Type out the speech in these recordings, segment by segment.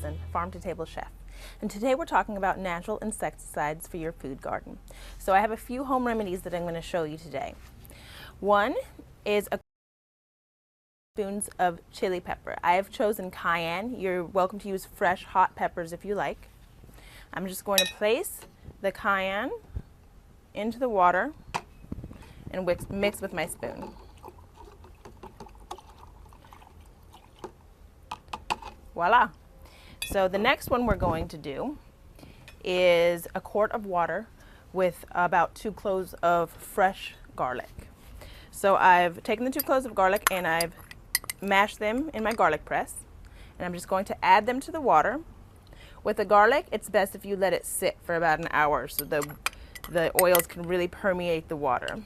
Thompson, Farm to Table Chef. And today we're talking about natural insecticides for your food garden. So I have a few home remedies that I'm going to show you today. One is a spoons of chili pepper. I have chosen Cayenne. You're welcome to use fresh hot peppers if you like. I'm just going to place the Cayenne into the water and mix with my spoon. Voila. So the next one we're going to do is a quart of water with about 2 cloves of fresh garlic. So I've taken the 2 cloves of garlic and I've mashed them in my garlic press, and I'm just going to add them to the water. With the garlic, it's best if you let it sit for about an hour so the oils can really permeate the water.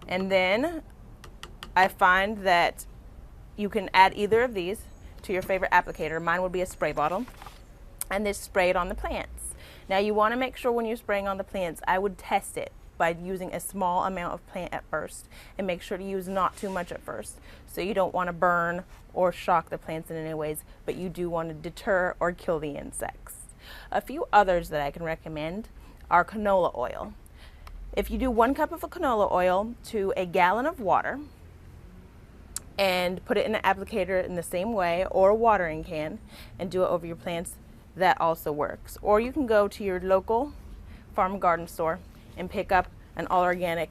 And then I find that you can add either of these to your favorite applicator. Mine would be a spray bottle, and just spray it on the plants. Now you want to make sure when you're spraying on the plants, I would test it by using a small amount of plant at first, and make sure to use not too much at first, so you don't want to burn or shock the plants in any ways, but you do want to deter or kill the insects. A few others that I can recommend are canola oil. If you do 1 cup of canola oil to a gallon of water and put it in an applicator in the same way, or a watering can, and do it over your plants, that also works. Or you can go to your local farm and garden store and pick up an all-organic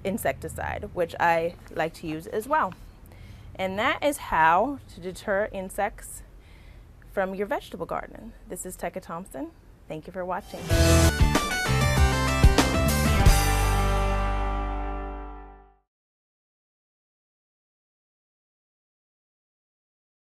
insecticide, which I like to use as well. And that is how to deter insects from your vegetable garden. This is Tecca Thompson. Thank you for watching.